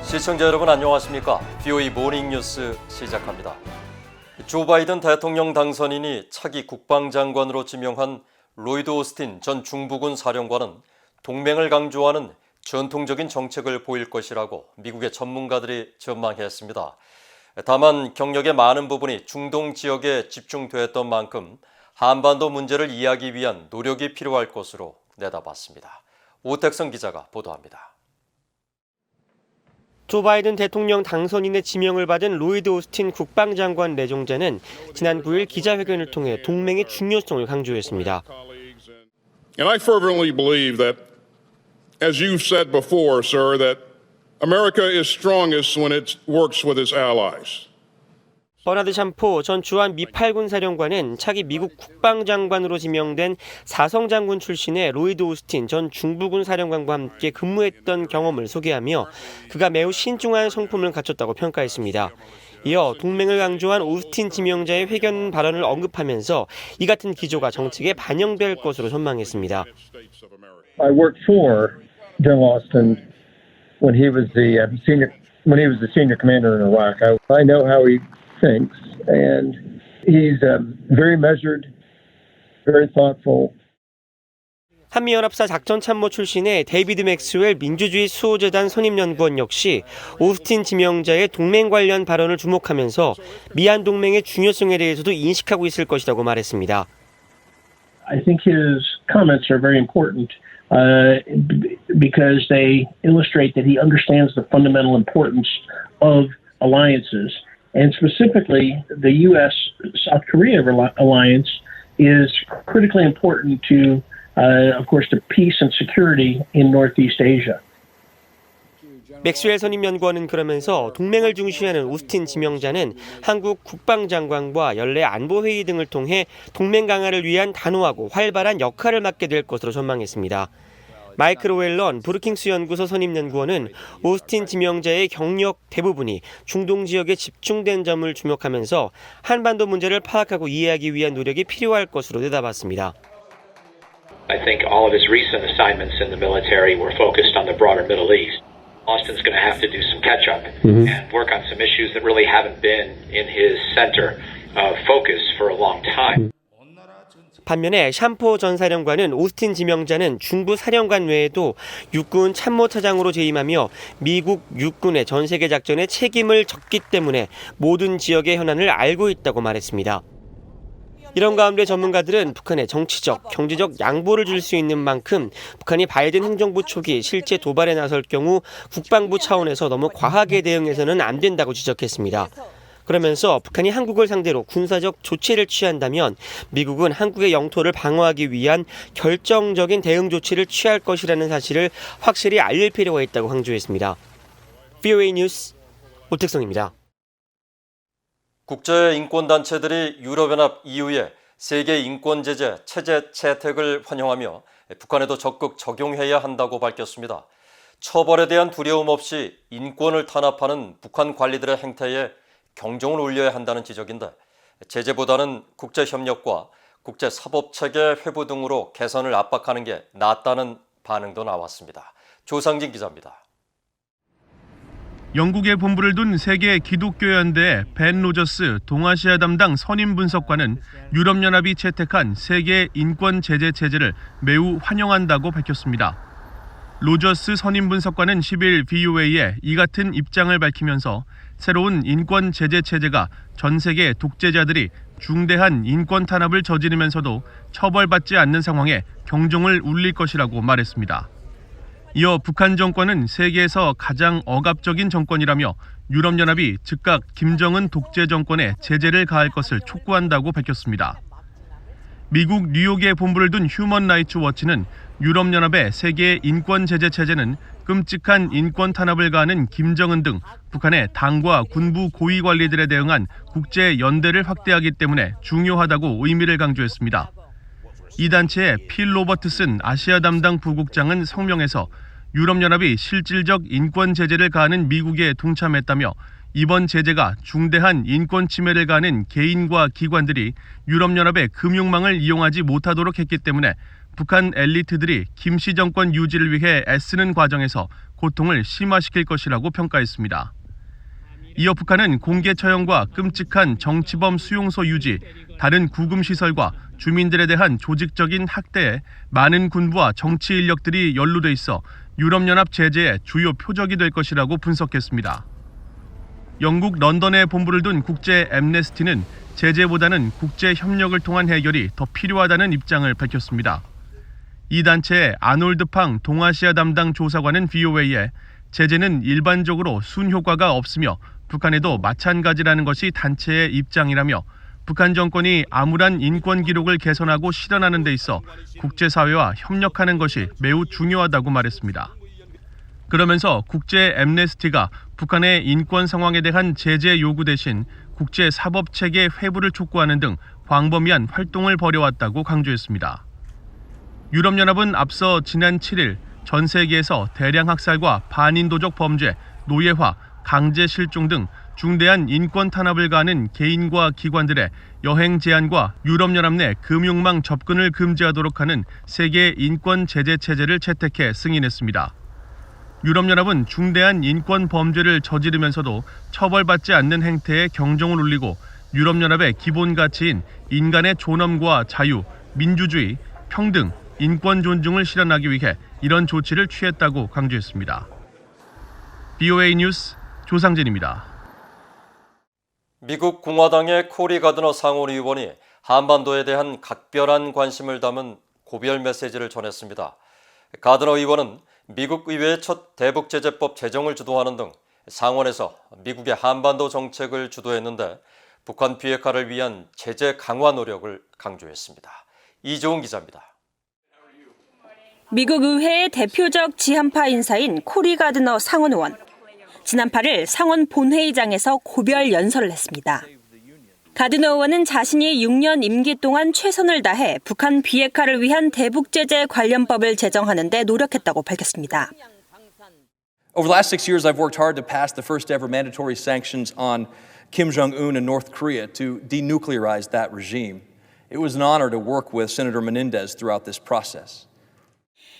시청자 여러분 안녕하십니까? BOE 모닝뉴스 시작합니다. 조 바이든 대통령 당선인이 차기 국방장관으로 지명한 로이드 오스틴 전 중부군 사령관은 동맹을 강조하는 전통적인 정책을 보일 것이라고 미국의 전문가들이 전망했습니다. 다만 경력의 많은 부분이 중동 지역에 집중됐던 만큼 한반도 문제를 이해하기 위한 노력이 필요할 것으로 내다봤습니다. 오택성 기자가 보도합니다. 조 바이든 대통령 당선인의 지명을 받은 로이드 오스틴 국방장관 내정자는 지난 9일 기자회견을 통해 동맹의 중요성을 강조했습니다. And I fervently believe that, as you've said before, sir, that America is strongest when it works with its allies. 버나드 샴포 전 주한 미 8군 사령관은 차기 미국 국방장관으로 지명된 사성장군 출신의 로이드 오스틴 전 중부군 사령관과 함께 근무했던 경험을 소개하며 그가 매우 신중한 성품을 갖췄다고 평가했습니다. 이어 동맹을 강조한 오스틴 지명자의 회견 발언을 언급하면서 이 같은 기조가 정책에 반영될 것으로 전망했습니다. I worked for General Austin when he was the senior commander in Iraq. I know how he thinks, and he's very measured, very thoughtful. 한미연합사 작전참모 출신의 데이비드 맥스웰 민주주의 수호재단 선임연구원 역시 오스틴 지명자의 동맹 관련 발언을 주목하면서 미한 동맹의 중요성에 대해서도 인식하고 있을 것이라고 말했습니다. I think his comments are very important because they illustrate that he understands the fundamental importance of alliances. And specifically, the U.S.-South Korea alliance is critically important to, of course, the peace and security in Northeast Asia. 맥스웰 선임연구원은 그러면서 동맹을 중시하는 오스틴 지명자는 한국 국방장관과 연례 안보회의 등을 통해 동맹 강화를 위한 단호하고 활발한 역할을 맡게 될 것으로 전망했습니다. 마이클 오웰런 브루킹스 연구소 선임연구원은 오스틴 지명자의 경력 대부분이 중동 지역에 집중된 점을 주목하면서 한반도 문제를 파악하고 이해하기 위한 노력이 필요할 것으로 내다봤습니다. I think all of his recent assignments in the military were focused on the broader Middle East. Austin's going to have to do some catch-up and work on some issues that really haven't been in his center of focus for a long time. 반면에 샴포 전 사령관은 오스틴 지명자는 중부 사령관 외에도 육군 참모차장으로 재임하며 미국 육군의 전 세계 작전에 책임을 졌기 때문에 모든 지역의 현안을 알고 있다고 말했습니다. 이런 가운데 전문가들은 북한의 정치적, 경제적 양보를 줄 수 있는 만큼 북한이 바이든 행정부 초기 실제 도발에 나설 경우 국방부 차원에서 너무 과하게 대응해서는 안 된다고 지적했습니다. 그러면서 북한이 한국을 상대로 군사적 조치를 취한다면 미국은 한국의 영토를 방어하기 위한 결정적인 대응 조치를 취할 것이라는 사실을 확실히 알릴 필요가 있다고 강조했습니다. BOE 뉴스 오택성입니다. 국제인권단체들이 유럽연합 EU의 세계 인권제재 체제 채택을 환영하며 북한에도 적극 적용해야 한다고 밝혔습니다. 처벌에 대한 두려움 없이 인권을 탄압하는 북한 관리들의 행태에 경종을 울려야 한다는 지적인데 제재보다는 국제협력과 국제사법체계 회부 등으로 개선을 압박하는 게 낫다는 반응도 나왔습니다. 조상진 기자입니다. 영국에 본부를 둔 세계 기독교연대의 벤 로저스 동아시아 담당 선임 분석관은 유럽연합이 채택한 세계 인권 제재 체제를 매우 환영한다고 밝혔습니다. 로저스 선임 분석관은 10일 VOA에 이 같은 입장을 밝히면서 새로운 인권 제재 체제가 전 세계 독재자들이 중대한 인권 탄압을 저지르면서도 처벌받지 않는 상황에 경종을 울릴 것이라고 말했습니다. 이어 북한 정권은 세계에서 가장 억압적인 정권이라며 유럽연합이 즉각 김정은 독재 정권에 제재를 가할 것을 촉구한다고 밝혔습니다. 미국 뉴욕에 본부를 둔 휴먼 라이츠 워치는 유럽연합의 세계 인권 제재 체제는 끔찍한 인권 탄압을 가하는 김정은 등 북한의 당과 군부 고위 관리들에 대응한 국제 연대를 확대하기 때문에 중요하다고 의미를 강조했습니다. 이 단체의 필 로버트슨 아시아 담당 부국장은 성명에서 유럽연합이 실질적 인권 제재를 가하는 미국에 동참했다며 이번 제재가 중대한 인권 침해를 가하는 개인과 기관들이 유럽연합의 금융망을 이용하지 못하도록 했기 때문에 북한 엘리트들이 김씨 정권 유지를 위해 애쓰는 과정에서 고통을 심화시킬 것이라고 평가했습니다. 이어 북한은 공개 처형과 끔찍한 정치범 수용소 유지, 다른 구금시설과 주민들에 대한 조직적인 학대에 많은 군부와 정치 인력들이 연루돼 있어 유럽연합 제재의 주요 표적이 될 것이라고 분석했습니다. 영국 런던에 본부를 둔 국제 앰네스티는 제재보다는 국제 협력을 통한 해결이 더 필요하다는 입장을 밝혔습니다. 이 단체의 아놀드 팡 동아시아 담당 조사관은 VOA에 제재는 일반적으로 순효과가 없으며 북한에도 마찬가지라는 것이 단체의 입장이라며 북한 정권이 암울한 인권 기록을 개선하고 실현하는 데 있어 국제사회와 협력하는 것이 매우 중요하다고 말했습니다. 그러면서 국제 앰네스티가 북한의 인권 상황에 대한 제재 요구 대신 국제사법체계 회부를 촉구하는 등 광범위한 활동을 벌여왔다고 강조했습니다. 유럽연합은 앞서 지난 7일 전 세계에서 대량 학살과 반인도적 범죄, 노예화, 강제 실종 등 중대한 인권 탄압을 가하는 개인과 기관들의 여행 제한과 유럽연합 내 금융망 접근을 금지하도록 하는 세계 인권 제재 체제를 채택해 승인했습니다. 유럽연합은 중대한 인권 범죄를 저지르면서도 처벌받지 않는 행태에 경종을 울리고 유럽연합의 기본 가치인 인간의 존엄과 자유, 민주주의, 평등, 인권 존중을 실현하기 위해 이런 조치를 취했다고 강조했습니다. VOA 뉴스 조상진입니다. 미국 공화당의 코리 가드너 상원 의원이 한반도에 대한 각별한 관심을 담은 고별 메시지를 전했습니다. 가드너 의원은 미국 의회의 첫 대북제재법 제정을 주도하는 등 상원에서 미국의 한반도 정책을 주도했는데 북한 비핵화를 위한 제재 강화 노력을 강조했습니다. 이종훈 기자입니다. 미국 의회의 대표적 지한파 인사인 코리 가드너 상원 의원. 지난 8일 상원 본회의장에서 고별 연설을 했습니다. 가드너 의원은 자신이 6년 임기 동안 최선을 다해 북한 비핵화를 위한 대북제재 관련법을 제정하는 데 노력했다고 밝혔습니다. Over the last 6 years, I've worked hard to pass the first ever mandatory sanctions on Kim Jong-un and North Korea to denuclearize that regime. It was an honor to work with Senator Menendez throughout this process.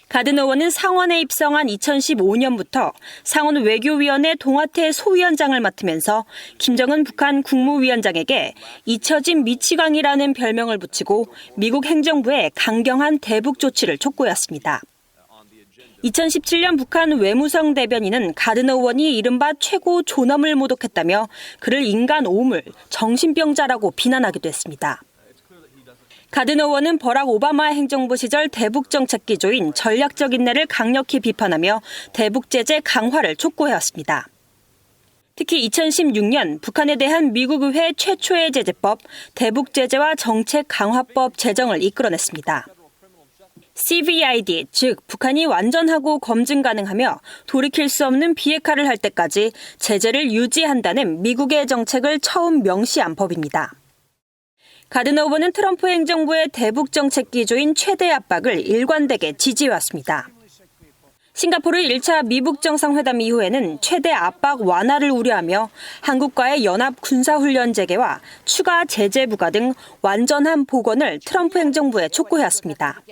가드너 의원은 상원에 입성한 2015년부터 상원 외교위원회 동아태 소위원장을 맡으면서 김정은 북한 국무위원장에게 잊혀진 미치광이라는 별명을 붙이고 미국 행정부의 강경한 대북 조치를 촉구했습니다. 2017년 북한 외무성 대변인은 가드너 의원이 이른바 최고 존엄을 모독했다며 그를 인간 오물, 정신병자라고 비난하기도 했습니다. 가드너 의원은 버락 오바마 행정부 시절 대북 정책 기조인 전략적 인내를 강력히 비판하며 대북 제재 강화를 촉구해왔습니다. 특히 2016년 북한에 대한 미국 의회 최초의 제재법, 대북 제재와 정책 강화법 제정을 이끌어냈습니다. CVID, 즉 북한이 완전하고 검증 가능하며 돌이킬 수 없는 비핵화를 할 때까지 제재를 유지한다는 미국의 정책을 처음 명시한 법입니다. 가드너 후보는 트럼프 행정부의 대북 정책 기조인 최대 압박을 일관되게 지지해왔습니다. 싱가포르 1차 미북 정상회담 이후에는 최대 압박 완화를 우려하며 한국과의 연합 군사훈련 재개와 추가 제재 부과 등 완전한 복원을 트럼프 행정부에 촉구해왔습니다.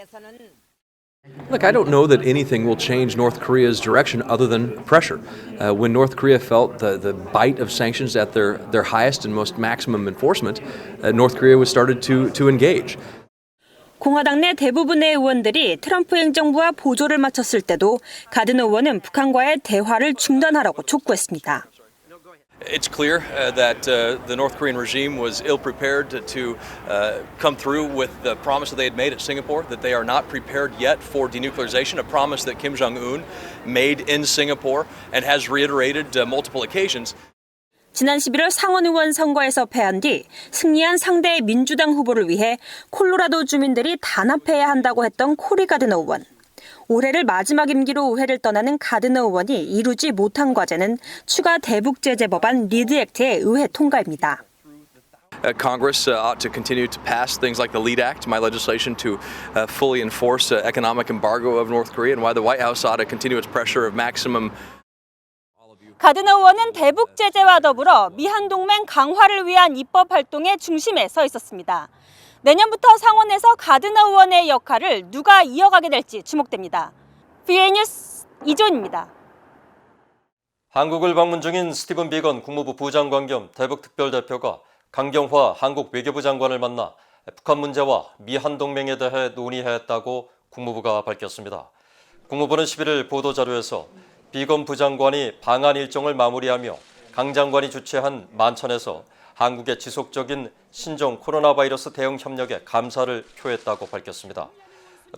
Look, I don't know that anything will change North Korea's direction other than pressure. When North Korea felt the bite of sanctions at their highest and most maximum enforcement, North Korea was started to engage. 공화당 내 대부분의 의원들이 트럼프 행정부와 보조를 맞췄을 때도 가드너 의원은 북한과의 대화를 중단하라고 촉구했습니다. It's clear that the North Korean regime was ill-prepared to come through with the promise that they had made at Singapore, that they are not prepared yet for denuclearization, a promise that Kim Jong-un made in Singapore and has reiterated multiple occasions. 지난 11월 상원 의원 선거에서 패한 뒤 승리한 상대 민주당 후보를 위해 콜로라도 주민들이 단합해야 한다고 했던 코리 가드너 의원. 올해를 마지막 임기로 의회를 떠나는 가드너 의원이 이루지 못한 과제는 추가 대북 제재 법안 리드 액트의 의회 통과입니다. Congress ought to continue to pass things like the LEAD Act, my legislation to fully enforce economic embargo of North Korea, and why the White House ought to continue its pressure of maximum. 가드너 의원은 대북 제재와 더불어 미한 동맹 강화를 위한 입법 활동의 중심에 서 있었습니다. 내년부터 상원에서 가드너 의원의 역할을 누가 이어가게 될지 주목됩니다. VOA 뉴스 이조은입니다. 한국을 방문 중인 스티븐 비건 국무부 부장관 겸 대북 특별대표가 강경화 한국 외교부 장관을 만나 북한 문제와 미한 동맹에 대해 논의했다고 국무부가 밝혔습니다. 국무부는 11일 보도자료에서 비건 부장관이 방한 일정을 마무리하며 강 장관이 주최한 만찬에서 한국의 지속적인 신종 코로나 바이러스 대응 협력에 감사를 표했다고 밝혔습니다.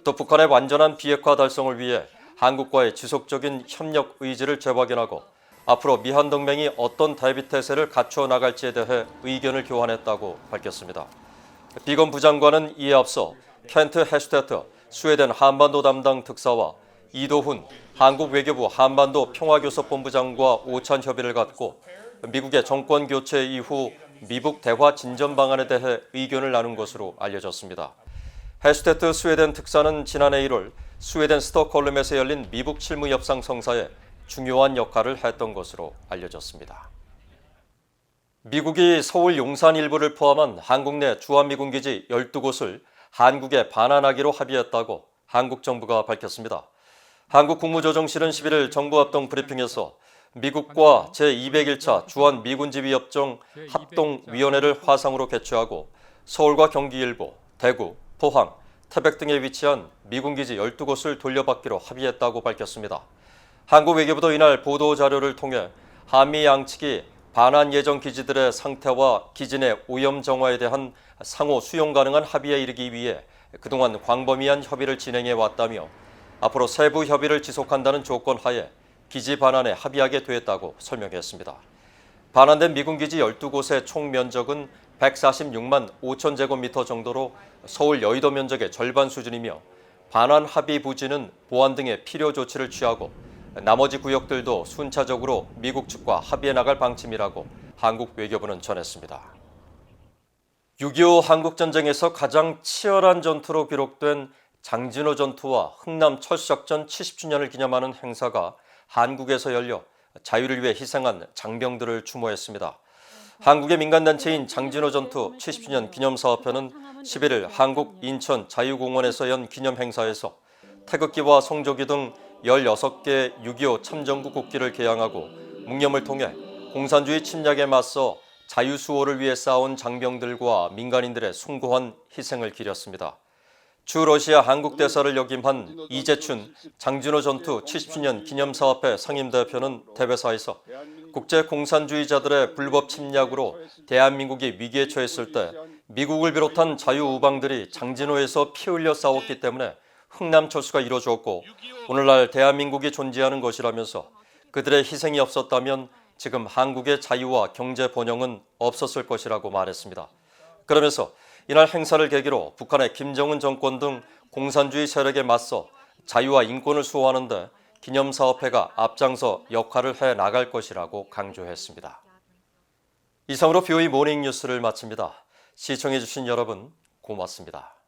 또 북한의 완전한 비핵화 달성을 위해 한국과의 지속적인 협력 의지를 재확인하고 앞으로 미한 동맹이 어떤 대비태세를 갖춰 나갈지에 대해 의견을 교환했다고 밝혔습니다. 비건 부장관은 이에 앞서 켄트 헤슈테트 스웨덴 한반도 담당 특사와 이도훈 한국 외교부 한반도 평화교섭본부장과 오찬 협의를 갖고 미국의 정권 교체 이후 미북 대화 진전 방안에 대해 의견을 나눈 것으로 알려졌습니다. 헤슈테트 스웨덴 특사는 지난해 1월 스웨덴 스톡홀름에서 열린 미북 실무 협상 성사에 중요한 역할을 했던 것으로 알려졌습니다. 미국이 서울 용산 일부를 포함한 한국 내 주한미군기지 12곳을 한국에 반환하기로 합의했다고 한국 정부가 밝혔습니다. 한국 국무조정실은 11일 정부 합동 브리핑에서 미국과 제201차 주한미군지휘협정 합동위원회를 화상으로 개최하고 서울과 경기 일부, 대구, 포항, 태백 등에 위치한 미군기지 12곳을 돌려받기로 합의했다고 밝혔습니다. 한국 외교부도 이날 보도자료를 통해 한미 양측이 반환 예정 기지들의 상태와 기지 내 오염 정화에 대한 상호 수용 가능한 합의에 이르기 위해 그동안 광범위한 협의를 진행해 왔다며 앞으로 세부 협의를 지속한다는 조건 하에 기지 반환에 합의하게 됐다고 설명했습니다. 반환된 미군기지 12곳의 총 면적은 146만 5천 제곱미터 정도로 서울 여의도 면적의 절반 수준이며 반환 합의 부지는 보안 등의 필요 조치를 취하고 나머지 구역들도 순차적으로 미국 측과 합의해 나갈 방침이라고 한국 외교부는 전했습니다. 6.25 한국전쟁에서 가장 치열한 전투로 기록된 장진호 전투와 흥남 철수작전 70주년을 기념하는 행사가 한국에서 열려 자유를 위해 희생한 장병들을 추모했습니다. 한국의 민간단체인 장진호 전투 70주년 기념사업회는 11일 한국 인천 자유공원에서 연 기념행사에서 태극기와 성조기 등 16개 6.25 참전국 국기를 개양하고 묵념을 통해 공산주의 침략에 맞서 자유수호를 위해 싸운 장병들과 민간인들의 숭고한 희생을 기렸습니다. 주 러시아 한국 대사를 역임한 이재춘 장진호 전투 70주년 기념사업회 상임대표는 대회사에서 국제 공산주의자들의 불법 침략으로 대한민국이 위기에 처했을 때 미국을 비롯한 자유우방들이 장진호에서 피 흘려 싸웠기 때문에 흥남 철수가 이루어졌고 오늘날 대한민국이 존재하는 것이라면서 그들의 희생이 없었다면 지금 한국의 자유와 경제 번영은 없었을 것이라고 말했습니다. 그러면서 이날 행사를 계기로 북한의 김정은 정권 등 공산주의 세력에 맞서 자유와 인권을 수호하는 데 기념사업회가 앞장서 역할을 해 나갈 것이라고 강조했습니다. 이상으로 VOA 모닝 뉴스를 마칩니다. 시청해 주신 여러분 고맙습니다.